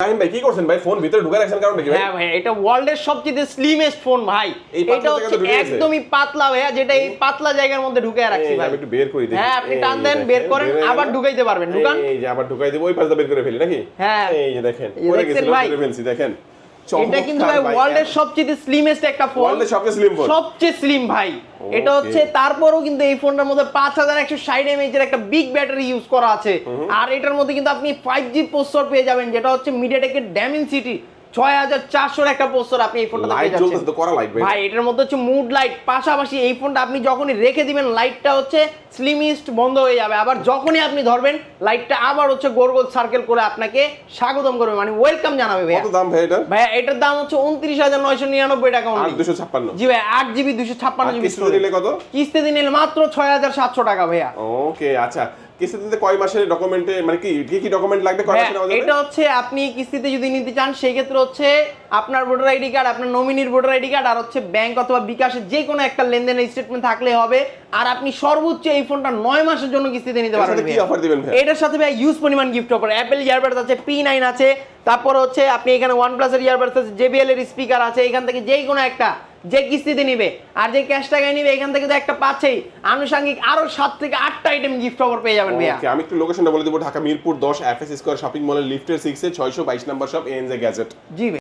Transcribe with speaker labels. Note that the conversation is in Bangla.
Speaker 1: ফাহিম ভাই কি করছেন ভাই, ফোন ভিতরে ঢুকে রাখছেন কারণ কি ভাই?
Speaker 2: হ্যাঁ ভাই, এটা ওয়ার্ল্ডের সবচেয়ে স্লিমেস্ট ফোন ভাই। এটা হচ্ছে একদমই পাতলা ভাইয়া, যেটা এই পাতলা জায়গার মধ্যে ঢুকে রাখছি ভাই।
Speaker 1: আমি একটু বের করি দেখি।
Speaker 2: হ্যাঁ, আপনি টান দেন, বের করেন, আবার ঢুকাইতে পারবেন। ঢুকান,
Speaker 1: এই যে আবার ঢুকাই দেব, ওই পাশে বের করে ফেলি নাকি?
Speaker 2: হ্যাঁ,
Speaker 1: এই যে দেখেন পড়ে গেছিল, বের ফেলছি দেখেন।
Speaker 2: এটা কিন্তু ভাই ওয়ার্ল্ডের সবচেয়ে স্লিমেস্ট একটা ফোন,
Speaker 1: ওয়ার্ল্ডের সবচেয়ে স্লিম ফোন,
Speaker 2: সবচেয়ে স্লিম ভাই। এটা হচ্ছে তারপরেও কিন্তু এই ফোনটার মধ্যে 5160 mAh এর একটা বিগ ব্যাটারি ইউজ করা আছে। আর এটার মধ্যে কিন্তু আপনি 5G প্রসেসর পেয়ে যাবেন, যেটা হচ্ছে মিডিয়াটেকের ডাইমেনসিটি 6400 একটা প্রসেসর আপনি এই ফোনটাতে পেয়ে যাচ্ছেন। লাইট জ্বলতেছে
Speaker 1: তো করা লাগবে
Speaker 2: ভাই। এটার মধ্যে হচ্ছে মুড লাইট, পাশাপাশি এই ফোনটা আপনি যখনই রেখে দিবেন লাইটটা হচ্ছে স্লিমিস্ট বন্ধ হয়ে যাবে, আবার যখনই আপনি ধরবেন লাইটটা আবার হচ্ছে গোল গোল সার্কেল করে আপনাকে স্বাগতম করবে, মানে ওয়েলকাম জানাবে ভাই।
Speaker 1: কত দাম ভাই এটা?
Speaker 2: ভাই এটার দাম হচ্ছে 29999 টাকা অনলি।
Speaker 1: 256।
Speaker 2: জি ভাই, 8GB 256GB।
Speaker 1: কিস্তিতে নিলে কত?
Speaker 2: কিস্তিতে নিলে মাত্র 6700 টাকা ভাইয়া।
Speaker 1: ওকে, আচ্ছা কিস্তিতে কয় মাসের ডকুমেন্টে, মানে কি কি ডকুমেন্ট লাগবে, কয় মাসের নেওয়া যাবে?
Speaker 2: এটা হচ্ছে আপনি কিস্তিতে যদি নিতে চান সেই ক্ষেত্রে হচ্ছে আপনার ভোটার আইডি কার্ড, আপনার নমিনির ভোটার আইডি কার্ড, আর হচ্ছে ব্যাংক অথবা বিকাশের যে কোনো একটা লেনদেনের স্টেটমেন্ট থাকলে হবে। আর আপনি সর্বোচ্চ এই ফোনটা 9 মাসের জন্য কিস্তিতে নিতে পারবেন।
Speaker 1: কি অফার দিবেন ভাই?
Speaker 2: এটার সাথে ভাই ইউজ পরিমাণ গিফট অফার, অ্যাপল ইয়ারবাডস আছে, P9 আছে, তারপর হচ্ছে আপনি এখানে OnePlus এর ইয়ারবাডস আছে, JBL এর স্পিকার আছে। এখান থেকে যেই কোনো একটা যে কিস্তিতে নিবে আর যে ক্যাশ টাকায় নিবে এখান থেকে তো একটা পাচ্ছেই, আনুষঙ্গিক আরো 7 থেকে 8টা আইটেম গিফট অফার পেয়ে যাবেন ভাইয়া।
Speaker 1: ওকে, আমি একটু লোকেশনটা বলে দেব। Dhaka Mirpur 10 FS square shopping মলের লিফটের 6 এ 622 নাম্বার শপ ANJ গ্যাজেট।
Speaker 2: জি।